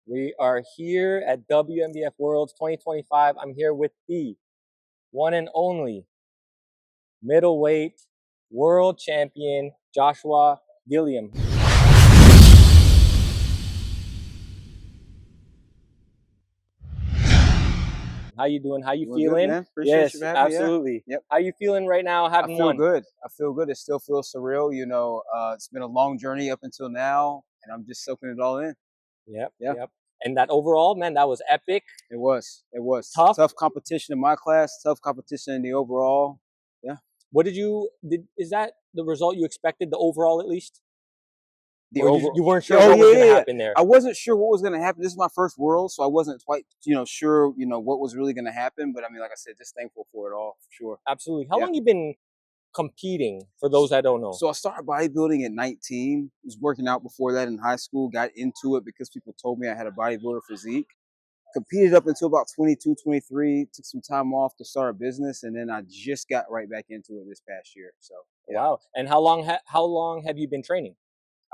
We are here at WNBF Worlds 2025. I'm here with the one and only middleweight world champion, Joshua Gilliam. How you doing? How you feeling? Good, man. Appreciate you for having me. Absolutely. Yep. How you feeling right now having I feel won? good. I feel good. It still feels surreal. It's been a long journey up until now, and I'm just soaking it all in. Yep. And that overall, man, that was epic. It was. Tough competition in my class. Tough competition in the overall. Yeah. What is that the result you expected, the overall at least? You weren't sure what was going to happen there. I wasn't sure what was going to happen. This is my first world, so I wasn't quite, sure, what was really going to happen. But I mean, like I said, just thankful for it all, for sure. Absolutely. How long you been competing, for those that don't know? So I started bodybuilding at 19. Was working out before that in high school. Got into it because people told me I had a bodybuilder physique. Competed up until about 22, 23. Took some time off to start a business, and then I just got right back into it this past year. So yeah. Wow. And how long have you been training?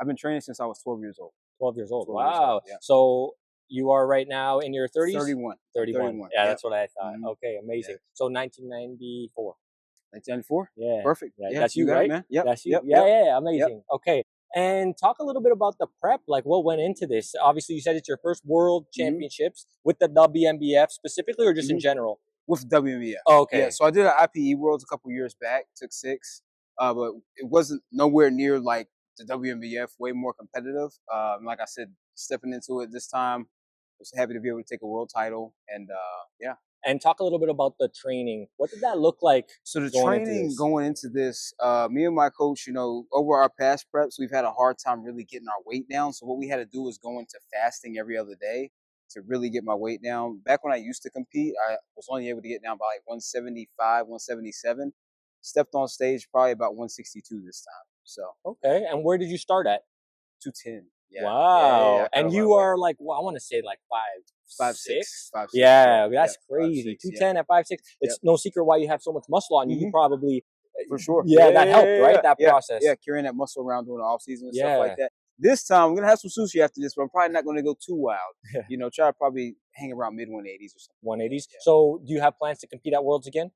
I've been training since I was 12 years old. 12 years old. 12 wow. Years old, yeah. So you are right now in your 30s? 31. 31. Yeah, that's what I thought. Mm-hmm. Okay, amazing. Yeah. So 1994. 1994? Yeah. Perfect. Yeah, yeah, that's you, right? It, man. Yep. That's you. Yep. Yeah, amazing. Yep. Okay. And talk a little bit about the prep, like what went into this. Obviously, you said it's your first world championships with the WNBF specifically, or just in general? With WNBF. Oh, okay. Yeah, so I did an IPE Worlds a couple years back, took 6, but it wasn't nowhere near like the WNBF, way more competitive. Like I said, stepping into it this time, was happy to be able to take a world title, and yeah. And talk a little bit about the training. What did that look like? So the training going into this, me and my coach, over our past preps, we've had a hard time really getting our weight down. So what we had to do was go into fasting every other day to really get my weight down. Back when I used to compete, I was only able to get down by like 175, 177. Stepped on stage probably about 162 this time. So okay, and where did you start at? 210. Yeah. Wow. Yeah, and you are like, well, I want to say like 5'6". Yeah, that's crazy. 210 at 5'6". It's no secret why you have so much muscle on you. You probably for sure. Yeah, that helped, right? That process. Yeah, carrying that muscle around during the off season and stuff like that. This time I'm gonna have some sushi after this, but I'm probably not gonna go too wild. Try to probably hang around mid 180s or something. 180s. Yeah. So do you have plans to compete at Worlds again?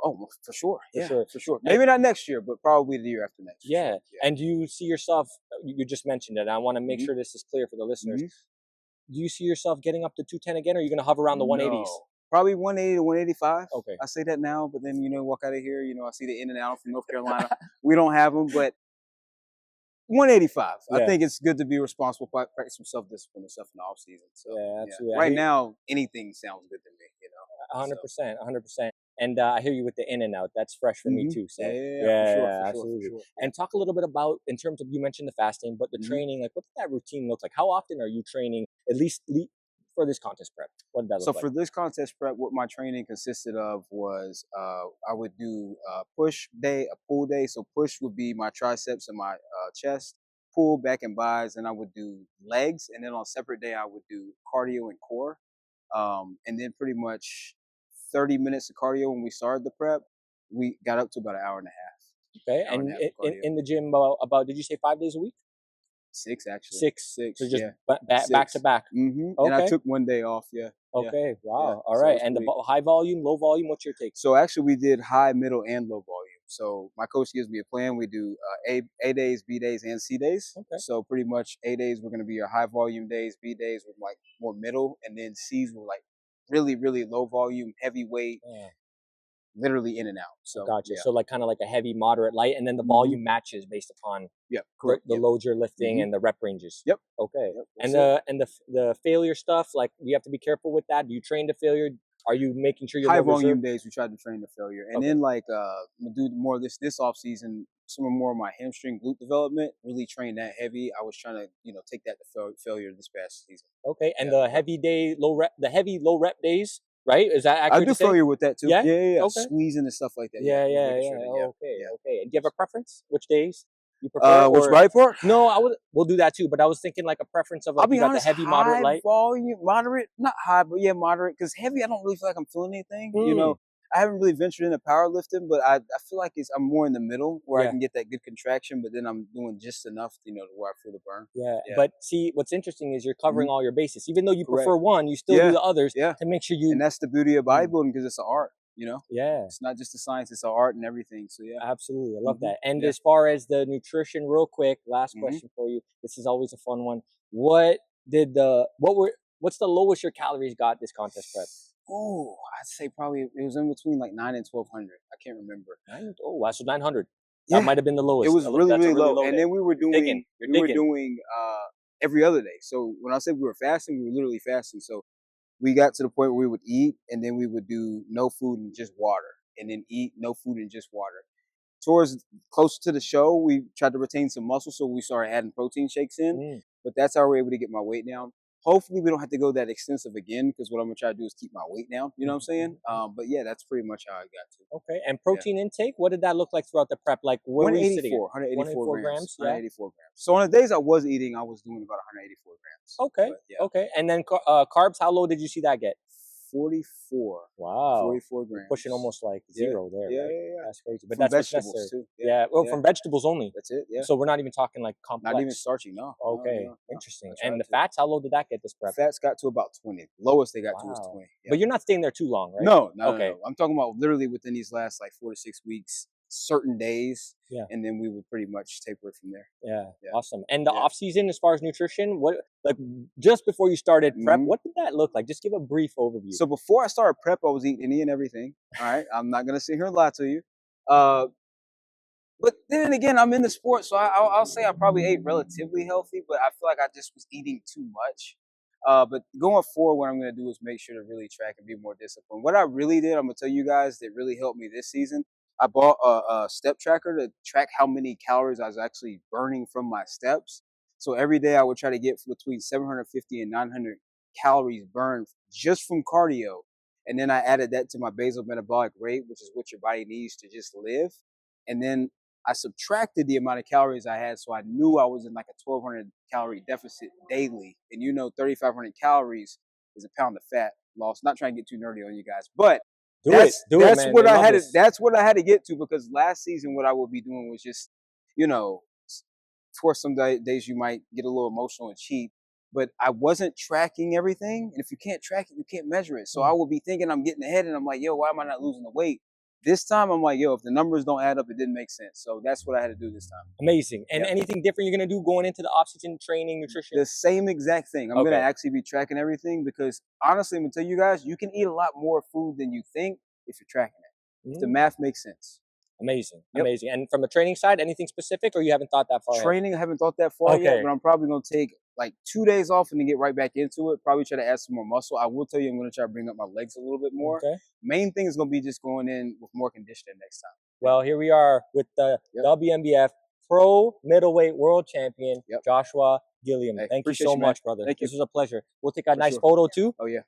Oh, for sure. For sure. Maybe not next year, but probably the year after next. Yeah. And do you see yourself, you just mentioned it, and I want to make sure this is clear for the listeners. Do you see yourself getting up to 210 again, or are you going to hover around the 180s? No. Probably 180 to 185. Okay. I say that now, but then, walk out of here, I see the in and out from North Carolina. We don't have them, but 185. Yeah. I think it's good to be responsible, practice some self-discipline and stuff in the off season. So, yeah, absolutely. Right now, anything sounds good to me, 100%, 100%. And I hear you with the in and out. That's fresh for me too. So for absolutely. Sure. And talk a little bit about, in terms of, you mentioned the fasting, but the training, like what did that routine look like? How often are you training, at least for this contest prep? What did that look like? So for this contest prep, what my training consisted of was I would do a push day, a pull day. So push would be my triceps and my chest, pull, back and buys, and I would do legs. And then on a separate day, I would do cardio and core. And then pretty much 30 minutes of cardio when we started the prep. We got up to about an hour and a half. Okay, and in the gym about, did you say 5 days a week? 6 actually. 6. So just back to back. Okay. And I took one day off. Yeah. Okay. Wow. Yeah. All right. And the high volume, low volume. What's your take? So actually, we did high, middle, and low volume. So my coach gives me a plan. We do A days, B days, and C days. Okay. So pretty much A days we're gonna be your high volume days. B days were like more middle, and then C's were like really, really low volume, heavy weight. Literally in and out. So gotcha. So like kind of like a heavy, moderate, light, and then the volume matches based upon correct. The loads you're lifting and the rep ranges. Yep. Okay. Yep. And the failure stuff, like you have to be careful with that. Do you train to failure? Are you making sure you're high volume days? We tried to train to failure, and then like I'm gonna do more of this off season. Some more of my hamstring glute development. Really train that heavy. I was trying to take that to failure this past season. Okay. And the heavy day, low rep days. Right? Is that accurate? I do failure with that too. Yeah. Okay. Squeezing and stuff like that. Yeah. Okay. And do you have a preference? Which days you prefer? Which body part? No, we'll do that too. But I was thinking like a preference of like, I'll be honest, the heavy, moderate, light. Volume, moderate, not high, but moderate. Because heavy, I don't really feel like I'm feeling anything. I haven't really ventured into powerlifting, but I feel like I'm more in the middle where I Yeah. can get that good contraction, but then I'm doing just enough, to where I feel the burn. Yeah. Yeah. But see, what's interesting is you're covering all your bases. Even though you Correct. prefer one, you still do the others Yeah. to make sure you. And that's the beauty of bodybuilding, because it's an art. Yeah. It's not just a science; it's an art and everything. So yeah. Absolutely. I love that. And Yeah. as far as the nutrition, real quick, last question for you. This is always a fun one. What's the lowest your calories got this contest prep? Oh, I'd say probably it was in between like 9 and 1200. I can't remember. Oh, wow, so 900. Yeah. That might have been the lowest. It was really, That's a really low. And day. then we were doing every other day. So when I said we were fasting, we were literally fasting. So we got to the point where we would eat, and then we would do no food and just water, and then eat no food and just water. Towards close to the show, we tried to retain some muscle, so we started adding protein shakes in. But that's how we were able to get my weight down. Hopefully, we don't have to go that extensive again, because what I'm gonna try to do is keep my weight down. You know what I'm saying? But yeah, that's pretty much how I got to. Okay. And protein intake, what did that look like throughout the prep? Like, where were you sitting? 184 grams. Yeah. 184 grams. So on the days I was eating, I was doing about 184 grams. Okay. But, yeah. Okay. And then carbs, how low did you see that get? 44. Wow. 44 grams. Pushing almost like zero there. Yeah, right? yeah. That's crazy. But From that's what's vegetables necessary. too. Yeah. Well, from vegetables only. That's it. Yeah. So we're not even talking like complex. Not even starchy. No. Okay. No. Interesting. And the fats, how low did that get this prep? Fats got to about 20. Lowest they got to was 20. Yeah. But you're not staying there too long, right? No. Okay. No. I'm talking about literally within these last like 4 to 6 weeks, certain days. Yeah. And then we would pretty much taper it from there. Yeah. Awesome. And the off season, as far as nutrition, what, like, just before you started prep, what did that look like? Just give a brief overview. So before I started prep, I was eating any and everything. All right. I'm not gonna sit here and lie to you. But then again, I'm in the sport, so I'll say I probably ate relatively healthy, but I feel like I just was eating too much. But going forward, what I'm going to do is make sure to really track and be more disciplined. What I really did, I'm going to tell you guys, that really helped me this season. I bought a step tracker to track how many calories I was actually burning from my steps. So every day I would try to get between 750 and 900 calories burned just from cardio. And then I added that to my basal metabolic rate, which is what your body needs to just live. And then I subtracted the amount of calories I had, so I knew I was in like a 1,200 calorie deficit daily. And 3,500 calories is a pound of fat loss. Not trying to get too nerdy on you guys, but that's what I had. That's what I had to get to, because last season what I would be doing was just, of course, some days you might get a little emotional and cheat, but I wasn't tracking everything. And if you can't track it, you can't measure it. So I would be thinking I'm getting ahead, and I'm like, yo, why am I not losing the weight? This time, I'm like, yo, if the numbers don't add up, it didn't make sense. So that's what I had to do this time. Amazing. And anything different you're going to do going into the off-season training, nutrition? The same exact thing. I'm going to actually be tracking everything, because honestly, I'm going to tell you guys, you can eat a lot more food than you think if you're tracking it. If the math makes sense. Amazing. Amazing. And from the training side, anything specific, or you haven't thought that far Training, I haven't thought that far yet, but I'm probably going to take like 2 days off and then get right back into it. Probably try to add some more muscle. I will tell you, I'm going to try to bring up my legs a little bit more. Main thing is going to be just going in with more conditioning next time. Well, here we are with the WNBF Pro Middleweight World Champion, Joshua Gilliam. Hey, thank you so much, brother. Thank you. This was a pleasure. We'll take a nice photo too. Oh, yeah.